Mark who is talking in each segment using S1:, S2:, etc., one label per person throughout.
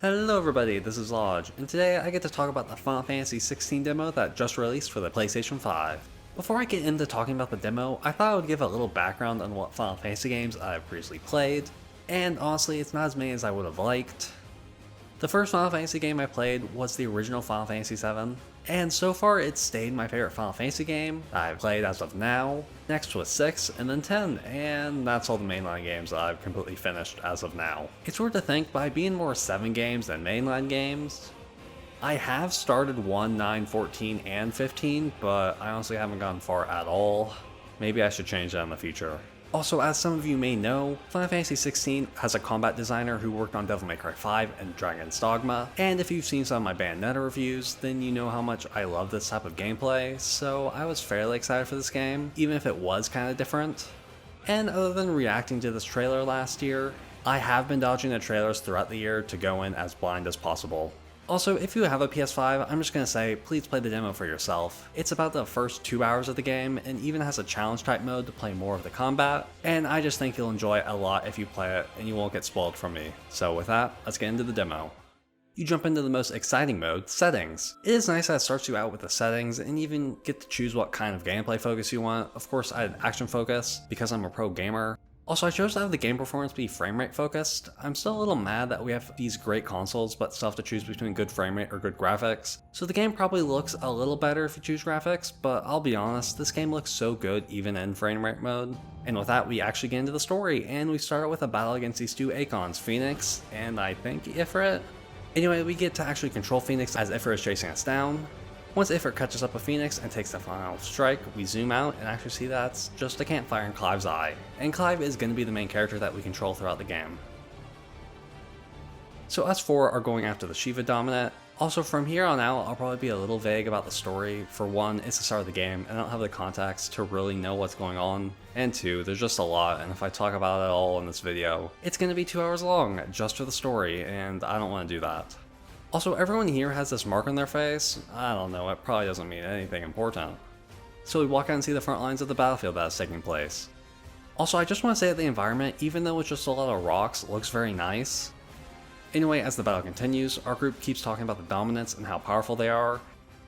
S1: Hello everybody, this is Llodg, and today I get to talk about the Final Fantasy XVI demo that just released for the PlayStation 5. Before I get into talking about the demo, I thought I would give a little background on what Final Fantasy games I've previously played, and honestly it's not as many as I would have liked. The first Final Fantasy game I played was the original Final Fantasy VII, and so far it's stayed my favorite Final Fantasy game I've played as of now. Next was 6, and then 10, and that's all the mainline games that I've completely finished as of now. It's weird to think, by being more 7 games than mainline games, I have started 1, 9, 14, and 15, but I honestly haven't gone far at all. Maybe I should change that in the future. Also, as some of you may know, Final Fantasy XVI has a combat designer who worked on Devil May Cry 5 and Dragon's Dogma, and if you've seen some of my Bayonetta reviews, then you know how much I love this type of gameplay, so I was fairly excited for this game, even if it was kinda different. And other than reacting to this trailer last year, I have been dodging the trailers throughout the year to go in as blind as possible. Also, if you have a PS5, I'm just gonna say, please play the demo for yourself. It's about the first 2 hours of the game, and even has a challenge type mode to play more of the combat, and I just think you'll enjoy it a lot if you play it, and you won't get spoiled from me. So with that, let's get into the demo. You jump into the most exciting mode, Settings. It is nice that it starts you out with the settings, and you even get to choose what kind of gameplay focus you want. Of course, I had action focus, because I'm a pro gamer. Also, I chose to have the game performance be framerate focused. I'm still a little mad that we have these great consoles, but still have to choose between good framerate or good graphics. So the game probably looks a little better if you choose graphics, but I'll be honest, this game looks so good even in framerate mode. And with that, we actually get into the story, and we start out with a battle against these two Acons, Phoenix, and I think Ifrit. Anyway, we get to actually control Phoenix as Ifrit is chasing us down. Once Ifrit catches up with Phoenix and takes the final strike, we zoom out and actually see that's just a campfire in Clive's eye. And Clive is going to be the main character that we control throughout the game. So us four are going after the Shiva Dominant. Also, from here on out, I'll probably be a little vague about the story. For one, it's the start of the game, and I don't have the context to really know what's going on. And two, there's just a lot, and if I talk about it all in this video, it's going to be 2 hours long just for the story, and I don't want to do that. Also, everyone here has this mark on their face. I don't know, it probably doesn't mean anything important. So we walk out and see the front lines of the battlefield that is taking place. Also, I just want to say that the environment, even though it's just a lot of rocks, looks very nice. Anyway, as the battle continues, our group keeps talking about the dominants and how powerful they are.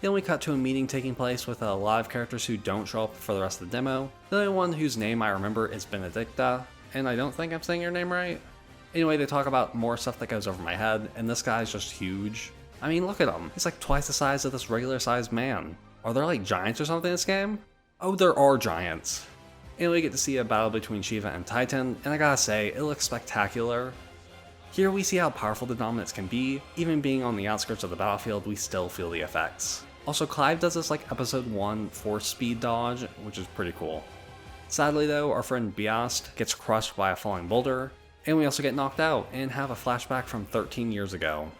S1: Then we cut to a meeting taking place with a lot of characters who don't show up for the rest of the demo. The only one whose name I remember is Benedicta, and I don't think I'm saying your name right. Anyway, they talk about more stuff that goes over my head, and this guy's just huge. I mean, look at him. He's like twice the size of this regular sized man. Are there like giants or something in this game? Oh, there are giants. Anyway, we get to see a battle between Shiva and Titan, and I gotta say, it looks spectacular. Here we see how powerful the dominants can be. Even being on the outskirts of the battlefield, we still feel the effects. Also, Clive does this like episode 1 force speed dodge, which is pretty cool. Sadly though, our friend Biast gets crushed by a falling boulder, and we also get knocked out and have a flashback from 13 years ago.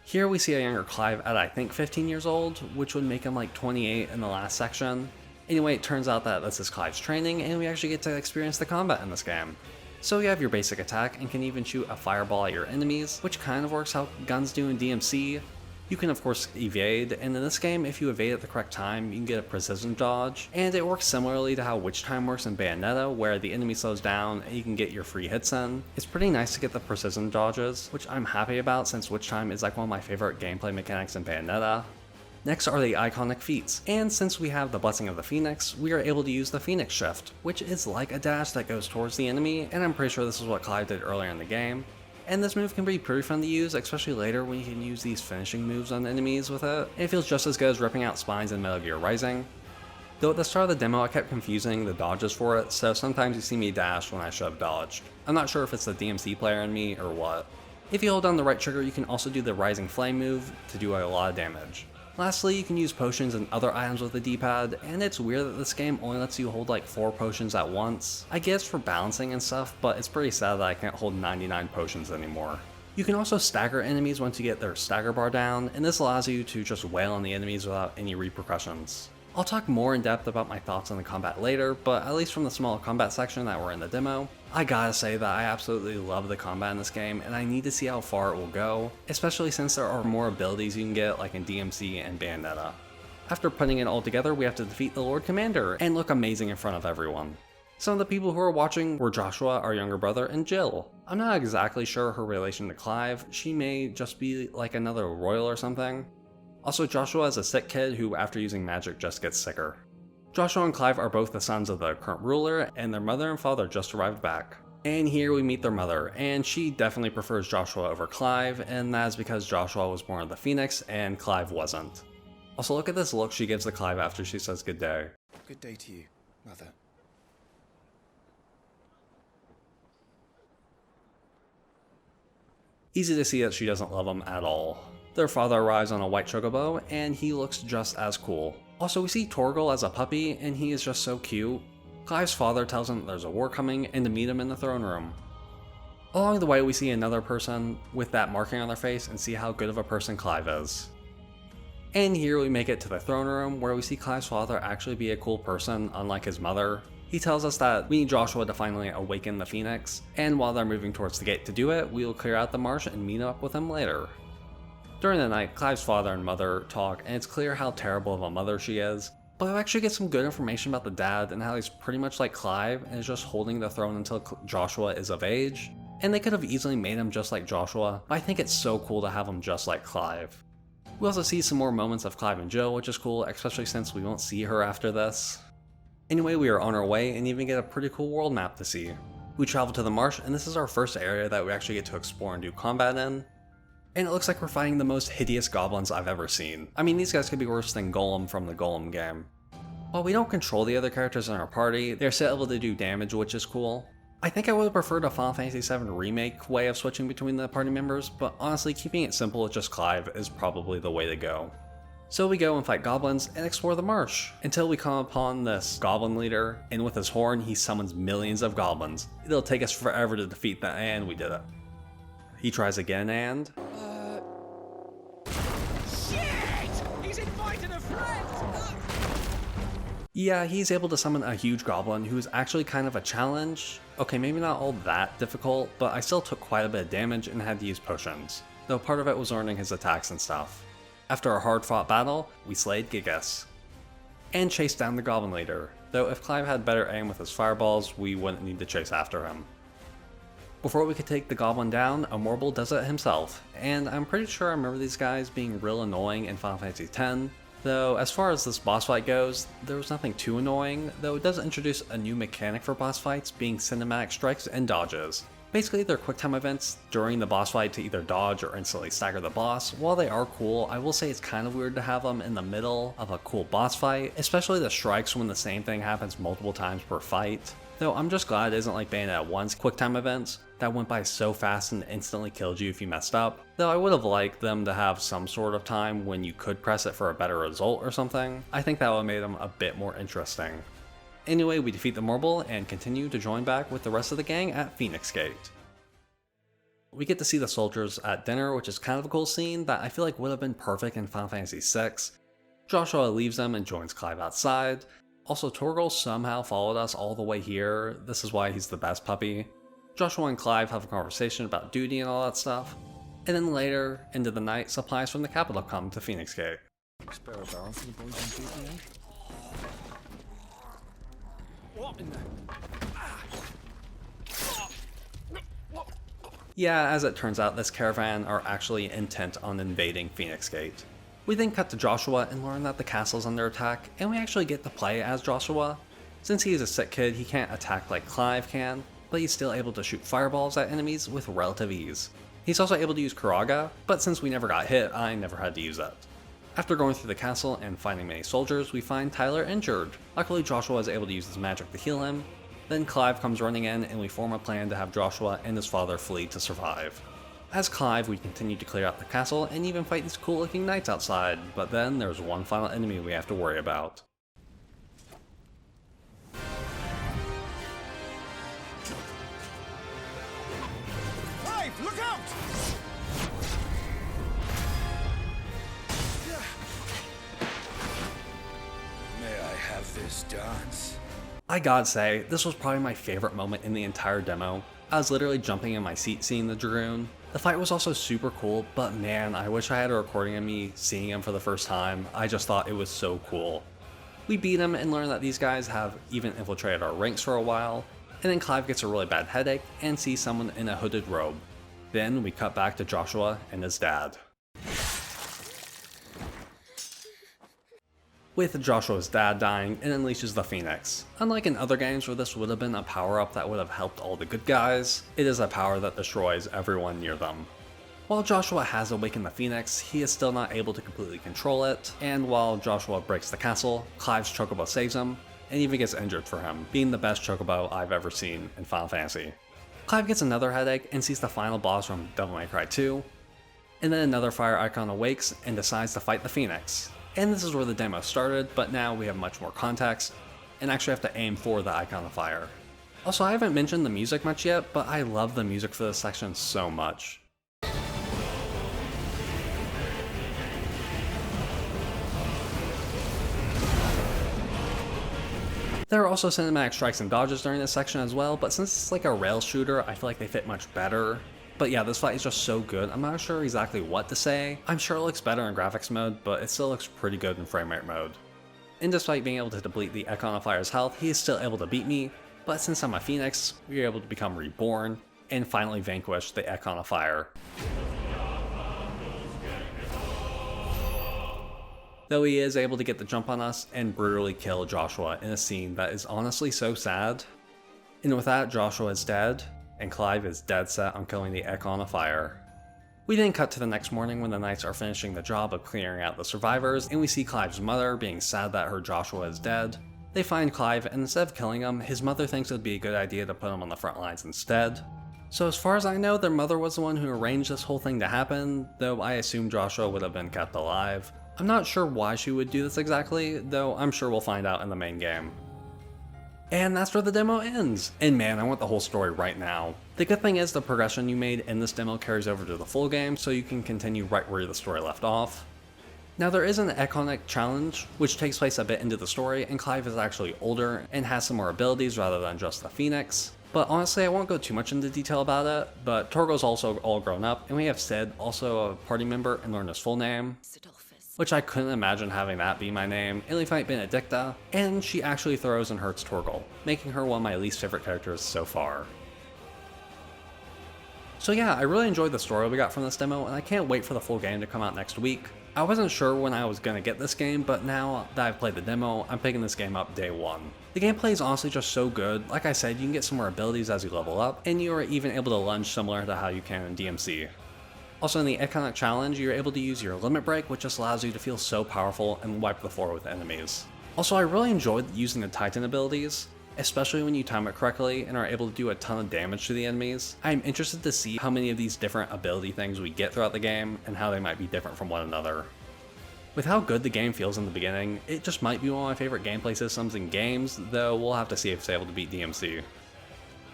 S1: Here we see a younger Clive at I think 15 years old, which would make him like 28 in the last section. Anyway, it turns out that this is Clive's training, and we actually get to experience the combat in this game. So you have your basic attack and can even shoot a fireball at your enemies, which kind of works how guns do in DMC. You can of course evade, and in this game, if you evade at the correct time, you can get a precision dodge, and it works similarly to how Witch Time works in Bayonetta, where the enemy slows down and you can get your free hits in. It's pretty nice to get the precision dodges, which I'm happy about since Witch Time is like one of my favorite gameplay mechanics in Bayonetta. Next are the iconic feats, and since we have the Blessing of the Phoenix, we are able to use the Phoenix Shift, which is like a dash that goes towards the enemy, and I'm pretty sure this is what Clive did earlier in the game. And this move can be pretty fun to use, especially later when you can use these finishing moves on enemies with it. It feels just as good as ripping out spines in Metal Gear Rising. Though at the start of the demo I kept confusing the dodges for it, so sometimes you see me dash when I should have dodged. I'm not sure if it's the DMC player in me or what. If you hold down the right trigger, you can also do the Rising Flame move to do a lot of damage. Lastly, you can use potions and other items with the D-pad, and it's weird that this game only lets you hold like 4 potions at once. I guess for balancing and stuff, but it's pretty sad that I can't hold 99 potions anymore. You can also stagger enemies once you get their stagger bar down, and this allows you to just wail on the enemies without any repercussions. I'll talk more in depth about my thoughts on the combat later, but at least from the small combat section that were in the demo, I gotta say that I absolutely love the combat in this game, and I need to see how far it will go, especially since there are more abilities you can get like in DMC and Bayonetta. After putting it all together, we have to defeat the Lord Commander and look amazing in front of everyone. Some of the people who were watching were Joshua, our younger brother, and Jill. I'm not exactly sure her relation to Clive, she may just be like another royal or something. Also, Joshua is a sick kid who after using magic just gets sicker. Joshua and Clive are both the sons of the current ruler, and their mother and father just arrived back. And here we meet their mother, and she definitely prefers Joshua over Clive, and that is because Joshua was born of the Phoenix and Clive wasn't. Also, look at this look she gives to Clive after she says good day.
S2: Good day to you, Mother.
S1: Easy to see that she doesn't love him at all. Their father arrives on a white chocobo, and he looks just as cool. Also, we see Torgal as a puppy, and he is just so cute. Clive's father tells him there's a war coming and to meet him in the throne room. Along the way, we see another person with that marking on their face and see how good of a person Clive is. And here we make it to the throne room, where we see Clive's father actually be a cool person, unlike his mother. He tells us that we need Joshua to finally awaken the Phoenix, and while they're moving towards the gate to do it, we will clear out the marsh and meet up with him later. During the night, Clive's father and mother talk, and it's clear how terrible of a mother she is, but we actually get some good information about the dad and how he's pretty much like Clive and is just holding the throne until Joshua is of age. And they could have easily made him just like Joshua, but I think it's so cool to have him just like Clive. We also see some more moments of Clive and Jill, which is cool, especially since we won't see her after this. Anyway, we are on our way and even get a pretty cool world map to see. We travel to the marsh, and this is our first area that we actually get to explore and do combat in. And it looks like we're fighting the most hideous goblins I've ever seen. I mean, these guys could be worse than Golem from the Golem game. While we don't control the other characters in our party, they're still able to do damage, which is cool. I think I would have preferred a Final Fantasy VII Remake way of switching between the party members, but honestly, keeping it simple with just Clive is probably the way to go. So we go and fight goblins and explore the marsh, until we come upon this goblin leader, and with his horn he summons millions of goblins. It'll take us forever to defeat them, and we did it. He tries again and...
S3: Shit! He's invited a friend!
S1: Yeah, he's able to summon a huge goblin who is actually kind of a challenge. Okay, maybe not all that difficult, but I still took quite a bit of damage and had to use potions, though part of it was learning his attacks and stuff. After a hard-fought battle, we slayed Gigas, and chased down the goblin leader, though if Clive had better aim with his fireballs, we wouldn't need to chase after him. Before we could take the goblin down, Amorble does it himself, and I'm pretty sure I remember these guys being real annoying in Final Fantasy X, though as far as this boss fight goes, there was nothing too annoying, though it does introduce a new mechanic for boss fights being cinematic strikes and dodges. Basically, they're quick time events during the boss fight to either dodge or instantly stagger the boss. While they are cool, I will say it's kind of weird to have them in the middle of a cool boss fight, especially the strikes when the same thing happens multiple times per fight. Though I'm just glad it isn't like Bayonetta 1's quick time events that went by so fast and instantly killed you if you messed up. Though I would have liked them to have some sort of time when you could press it for a better result or something. I think that would have made them a bit more interesting. Anyway, we defeat the Morble and continue to join back with the rest of the gang at Phoenix Gate. We get to see the soldiers at dinner, which is kind of a cool scene that I feel like would have been perfect in Final Fantasy VI. Joshua leaves them and joins Clive outside. Also, Torgal somehow followed us all the way here. This is why he's the best puppy. Joshua and Clive have a conversation about duty and all that stuff. And then later, into the night, supplies from the capital come to Phoenix Gate.
S2: Spare a barrel for the boys on duty, eh?
S3: What in the...
S1: Yeah, as it turns out, this caravan are actually intent on invading Phoenix Gate. We then cut to Joshua and learn that the castle is under attack, and we actually get to play as Joshua. Since he is a sick kid, he can't attack like Clive can, but he's still able to shoot fireballs at enemies with relative ease. He's also able to use Karaga, but since we never got hit, I never had to use it. After going through the castle and finding many soldiers, we find Tyler injured. Luckily, Joshua is able to use his magic to heal him. Then Clive comes running in and we form a plan to have Joshua and his father flee to survive. As Clive, we continue to clear out the castle and even fight these cool looking knights outside, but then there's one final enemy we have to worry about.
S3: Clive, look out!
S2: May I have this dance?
S1: I gotta say, this was probably my favorite moment in the entire demo. I was literally jumping in my seat seeing the Dragoon. The fight was also super cool, but man, I wish I had a recording of me seeing him for the first time. I just thought it was so cool. We beat him and learn that these guys have even infiltrated our ranks for a while, and then Clive gets a really bad headache and sees someone in a hooded robe. Then we cut back to Joshua and his dad. With Joshua's dad dying, it unleashes the Phoenix. Unlike in other games where this would have been a power-up that would have helped all the good guys, it is a power that destroys everyone near them. While Joshua has awakened the Phoenix, he is still not able to completely control it, and while Joshua breaks the castle, Clive's chocobo saves him, and even gets injured for him, being the best chocobo I've ever seen in Final Fantasy. Clive gets another headache and sees the final boss from Devil May Cry 2, and then another fire icon awakes and decides to fight the Phoenix. And this is where the demo started, but now we have much more context, and actually have to aim for the icon of fire. Also, I haven't mentioned the music much yet, but I love the music for this section so much. There are also cinematic strikes and dodges during this section as well, but since it's like a rail shooter, I feel like they fit much better. But yeah, this fight is just so good, I'm not sure exactly what to say. I'm sure it looks better in graphics mode, but it still looks pretty good in frame rate mode. And despite being able to deplete the Icon of Fire's health, he is still able to beat me, but since I'm a Phoenix, we are able to become reborn, and finally vanquish the Icon of Fire. Though he is able to get the jump on us and brutally kill Joshua in a scene that is honestly so sad. And with that, Joshua is dead, and Clive is dead set on killing the Icon of Fire. We then cut to the next morning when the knights are finishing the job of clearing out the survivors, and we see Clive's mother being sad that her Joshua is dead. They find Clive, and instead of killing him, his mother thinks it would be a good idea to put him on the front lines instead. So as far as I know, their mother was the one who arranged this whole thing to happen, though I assume Joshua would have been kept alive. I'm not sure why she would do this exactly, though I'm sure we'll find out in the main game. And that's where the demo ends. And man, I want the whole story right now. The good thing is the progression you made in this demo carries over to the full game, so you can continue right where the story left off. Now there is an iconic challenge, which takes place a bit into the story, and Clive is actually older and has some more abilities rather than just the Phoenix. But honestly, I won't go too much into detail about it, but Torgo's also all grown up, and we have Sid, also a party member, and learn his full name. Which I couldn't imagine having that be my name, and we fight Benedicta, and she actually throws and hurts Torgal, making her one of my least favorite characters so far. So yeah, I really enjoyed the story we got from this demo, and I can't wait for the full game to come out next week. I wasn't sure when I was gonna get this game, but now that I've played the demo, I'm picking this game up day one. The gameplay is honestly just so good. Like I said, you can get some more abilities as you level up, and you are even able to lunge similar to how you can in DMC. Also in the iconic challenge, you're able to use your limit break, which just allows you to feel so powerful and wipe the floor with enemies. Also, I really enjoyed using the Titan abilities, especially when you time it correctly and are able to do a ton of damage to the enemies. I'm interested to see how many of these different ability things we get throughout the game and how they might be different from one another. With how good the game feels in the beginning, it just might be one of my favorite gameplay systems in games, though we'll have to see if it's able to beat DMC.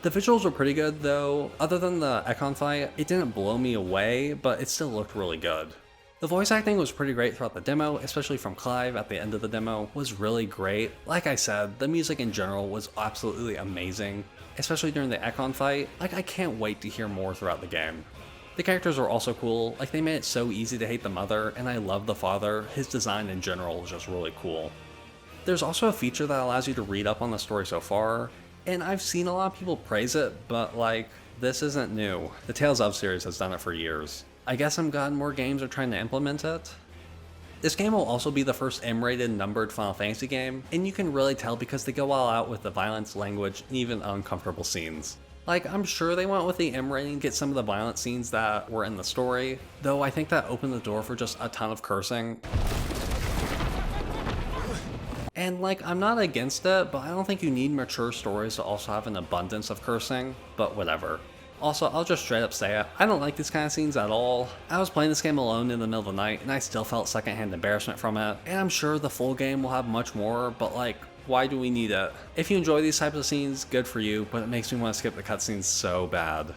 S1: The visuals were pretty good though. Other than the Icon fight, it didn't blow me away, but it still looked really good. The voice acting was pretty great throughout the demo, especially from Clive at the end of the demo was really great. Like I said, the music in general was absolutely amazing, especially during the Icon fight. Like, I can't wait to hear more throughout the game. The characters were also cool, like they made it so easy to hate the mother, and I love the father. His design in general is just really cool. There's also a feature that allows you to read up on the story so far, and I've seen a lot of people praise it, but like, this isn't new. The Tales of series has done it for years. I guess I'm glad more games are trying to implement it. This game will also be the first M-rated numbered Final Fantasy game, and you can really tell because they go all out with the violence, language, and even uncomfortable scenes. Like, I'm sure they went with the M rating to get some of the violent scenes that were in the story, though I think that opened the door for just a ton of cursing. And like, I'm not against it, but I don't think you need mature stories to also have an abundance of cursing, but whatever. Also, I'll just straight up say it, I don't like these kind of scenes at all. I was playing this game alone in the middle of the night, and I still felt secondhand embarrassment from it, and I'm sure the full game will have much more, but like, why do we need it? If you enjoy these types of scenes, good for you, but it makes me want to skip the cutscenes so bad.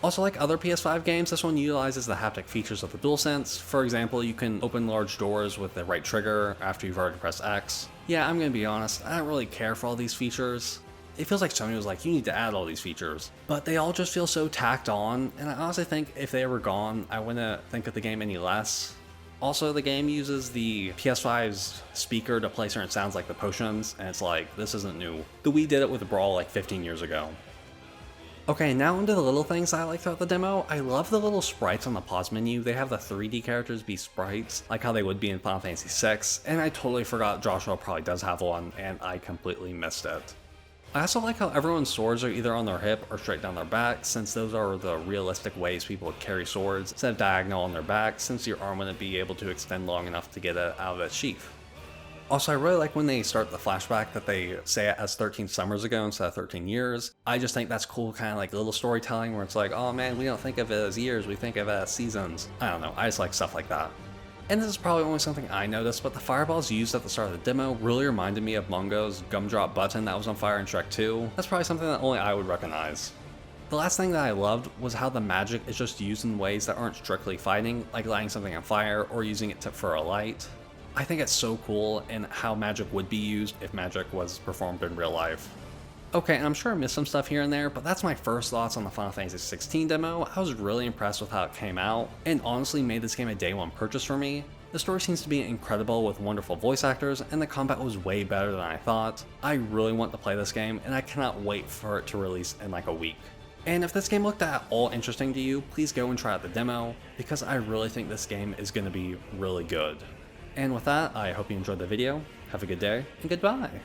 S1: Also, like other PS5 games, this one utilizes the haptic features of the DualSense. For example, you can open large doors with the right trigger after you've already pressed X. Yeah, I'm gonna be honest, I don't really care for all these features. It feels like Sony was like, you need to add all these features. But they all just feel so tacked on, and I honestly think if they were gone, I wouldn't think of the game any less. Also, the game uses the PS5's speaker to play certain sounds like the potions, and it's like, this isn't new. The Wii did it with Brawl like 15 years ago. Okay, now into the little things I like throughout the demo. I love the little sprites on the pause menu. They have the 3D characters be sprites, like how they would be in Final Fantasy VI, and I totally forgot Joshua probably does have one, and I completely missed it. I also like how everyone's swords are either on their hip or straight down their back, since those are the realistic ways people would carry swords, instead of diagonal on their back, since your arm wouldn't be able to extend long enough to get it out of its sheath. Also, I really like when they start the flashback that they say it as 13 summers ago instead of 13 years. I just think that's cool, kind of like little storytelling where it's like, oh man, we don't think of it as years, we think of it as seasons. I don't know, I just like stuff like that. And this is probably only something I noticed, but the fireballs used at the start of the demo really reminded me of Mungo's gumdrop button that was on fire in Shrek 2. That's probably something that only I would recognize. The last thing that I loved was how the magic is just used in ways that aren't strictly fighting, like lighting something on fire or using it for a light. I think it's so cool and how magic would be used if magic was performed in real life. Okay, and I'm sure I missed some stuff here and there, but that's my first thoughts on the Final Fantasy XVI demo. I was really impressed with how it came out, and honestly made this game a day one purchase for me. The story seems to be incredible with wonderful voice actors, and the combat was way better than I thought. I really want to play this game, and I cannot wait for it to release in like a week. And if this game looked at all interesting to you, please go and try out the demo, because I really think this game is going to be really good. And with that, I hope you enjoyed the video, have a good day, and goodbye!